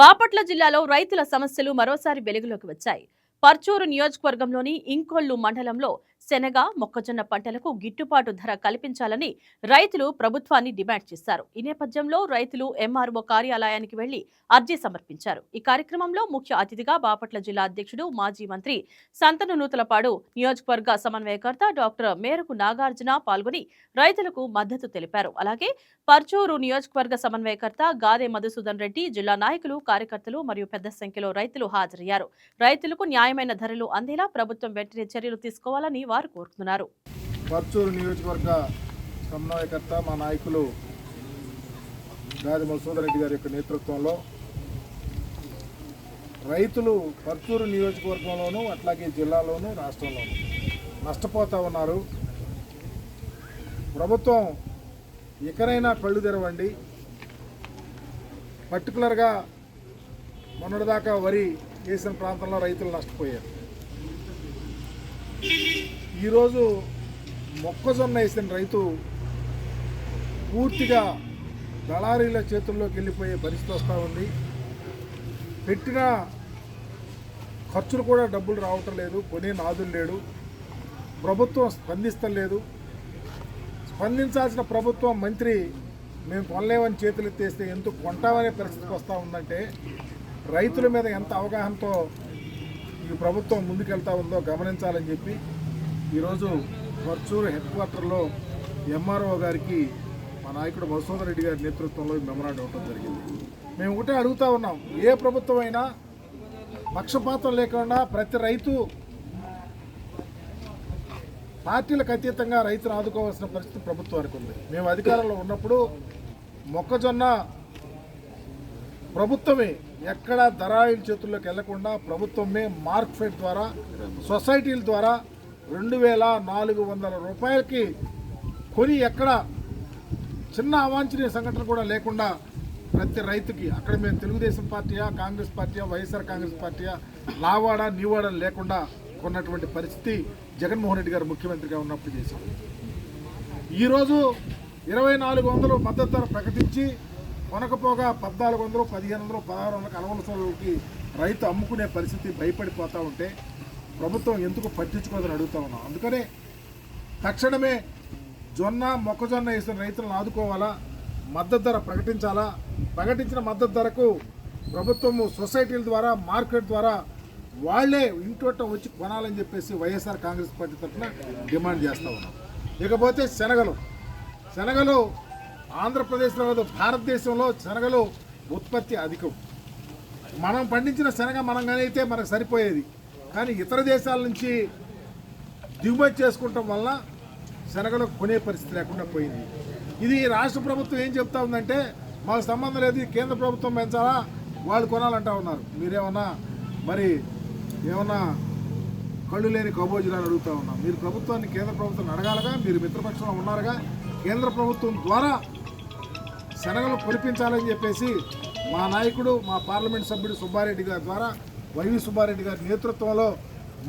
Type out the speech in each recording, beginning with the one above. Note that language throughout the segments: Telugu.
బాపట్ల జిల్లాలో రైతుల సమస్యలు మరోసారి వెలుగులోకి వచ్చాయి. పర్చూరు నియోజకవర్గంలోని ఇంకొల్లు మండలంలో శనగ, మొక్కజొన్న పంటలకు గిట్టుబాటు ధర కల్పించాలని రైతులు ప్రభుత్వాన్ని డిమాండ్ చేశారు. ఈ నేపథ్యంలో రైతులు ఎంఆర్ఓ కార్యాలయానికి వెళ్లి అర్జీ సమర్పించారు. ఈ కార్యక్రమంలో ముఖ్య అతిథిగా బాపట్ల జిల్లా అధ్యక్షుడు, మాజీ మంత్రి సంతను నూతలపాడు నియోజకవర్గ సమన్వయకర్త డాక్టర్ మేరకు నాగార్జున పాల్గొని రైతులకు మద్దతు తెలిపారు. అలాగే పర్చూరు నియోజకవర్గ సమన్వయకర్త గాదే మధుసూదన్ రెడ్డి, జిల్లా నాయకులు, కార్యకర్తలు మరియు పెద్ద సంఖ్యలో రైతులు హాజరయ్యారు. రైతులకు న్యాయమైన ధరలు అందేలా ప్రభుత్వం వెంటనే చర్యలు తీసుకోవాలని వారు కోరుతున్నారు. పర్చూరు నియోజకవర్గ సమన్వయకర్త మా నాయకులు గాదే మధుసూదన్ రెడ్డి గారి యొక్క నేతృత్వంలో రైతులు పర్చూరు నియోజకవర్గంలోనూ అట్లాగే జిల్లాలోనూ రాష్ట్రంలోనూ నష్టపోతూ ఉన్నారు. ప్రభుత్వం ఎకరైనా కళ్ళు తెరవండి. పర్టికులర్గా మొన్నటిదాకా వరి వేసిన ప్రాంతంలో రైతులు నష్టపోయారు. ఈరోజు మొక్కజొన్న వేసిన రైతు పూర్తిగా దళారీల చేతుల్లోకి వెళ్ళిపోయే పరిస్థితి వస్తూ ఉంది. పెట్టిన ఖర్చులు కూడా డబ్బులు రావటం లేదు, కొనే నాదులు లేడు. ప్రభుత్వం స్పందిస్తలేదు. స్పందించాల్సిన ప్రభుత్వం మంత్రి మేము కొనలేమని చేతులు ఎత్తేస్తే ఎందుకు కొంటామనే పరిస్థితికి వస్తూ ఉందంటే రైతుల మీద ఎంత అవగాహనతో ఈ ప్రభుత్వం ముందుకెళ్తా ఉందో గమనించాలని చెప్పి ఈరోజు పర్చూరు హెడ్ క్వార్టర్లో ఎంఆర్ఓ గారికి మా నాయకుడు మధుసూదన్ రెడ్డి గారి నేతృత్వంలో ఈ మెమరాండం ఇవ్వడం జరిగింది. మేము ఒకటే అడుగుతూ ఉన్నాం, ఏ ప్రభుత్వం అయినా పక్షపాతం లేకుండా ప్రతి రైతు పార్టీలకు అతీతంగా రైతును ఆదుకోవాల్సిన పరిస్థితి ప్రభుత్వానికి ఉంది. మేము అధికారంలో ఉన్నప్పుడు మొక్కజొన్న ప్రభుత్వమే ఎక్కడ దళారీల చేతుల్లోకి వెళ్లకుండా ప్రభుత్వమే మార్కెట్ ద్వారా సొసైటీల ద్వారా 2,400 రూపాయలకి కొని ఎక్కడ చిన్న అవాంఛనీయ సంఘటన కూడా లేకుండా ప్రతి రైతుకి అక్కడ మేము తెలుగుదేశం పార్టీయా, కాంగ్రెస్ పార్టీయా, వైఎస్ఆర్ కాంగ్రెస్ పార్టీయా, లావాడా నీవాడా లేకుండా కొన్నటువంటి పరిస్థితి జగన్మోహన్ రెడ్డి గారు ముఖ్యమంత్రిగా ఉన్నప్పుడు చేశాం. ఈరోజు 2,400 మద్దతు ధర ప్రకటించి కొనకపోగా 1,400, 1,500, 1,600 అనవసరాలకి రైతు అమ్ముకునే పరిస్థితి భయపడిపోతూ ఉంటే ప్రభుత్వం ఎందుకు పట్టించుకోదని అడుగుతూ ఉన్నాం. అందుకనే తక్షణమే మొక్కజొన్న వేసిన రైతులను ఆదుకోవాలా, మద్దతు ధర ప్రకటించాలా. ప్రకటించిన మద్దతు ధరకు ప్రభుత్వము సొసైటీల ద్వారా మార్కెట్ ద్వారా వాళ్లే ఇంటోట వచ్చి కొనాలని చెప్పేసి వైఎస్ఆర్ కాంగ్రెస్ పార్టీ తరఫున డిమాండ్ చేస్తూ ఉన్నాం. ఇకపోతే శనగలు ఆంధ్రప్రదేశ్లో భారతదేశంలో శనగలు ఉత్పత్తి అధికం. మనం పండించిన శనగ మనంగానే అయితే మనకు సరిపోయేది. కానీ ఇతర దేశాల నుంచి దిగుమతి చేసుకుంటాం వల్ల శనగలు కొనే పరిస్థితి లేకుండా పోయింది. ఇది రాష్ట్ర ప్రభుత్వం ఏం చెప్తా ఉందంటే మాకు సంబంధం లేదు, కేంద్ర ప్రభుత్వం పెంచాలా, వాళ్ళు కొనాలంటా ఉన్నారు. మీరేమన్నా మరి ఏమన్నా కళ్ళు లేని కబోజీలను అడుగుతూ ఉన్నాం. మీరు ప్రభుత్వాన్ని, కేంద్ర ప్రభుత్వాన్ని అడగాలగా, మీరు మిత్రపక్షంలో ఉన్నారుగా. కేంద్ర ప్రభుత్వం ద్వారా శనగలు కురిపించాలని చెప్పేసి మా నాయకుడు, మా పార్లమెంట్ సభ్యుడు సుబ్బారెడ్డి గారి ద్వారా వైవి సుబ్బారెడ్డి గారి నేతృత్వంలో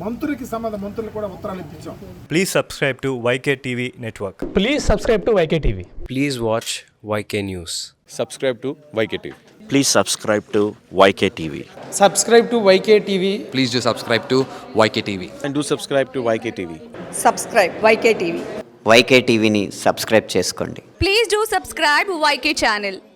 మంత్రులు కూడా ఉత్తరాలు ఇప్పించాం. Please subscribe to YK TV network. Please subscribe to YK TV. Please watch YK News. Subscribe to YK TV. Please subscribe to YK TV. Subscribe to YK TV. Please do subscribe to YK TV. And do subscribe to YK TV. Subscribe YK TV. YK టీవీని సబ్స్క్రైబ్ చేసుకోండి. Please do subscribe YK channel.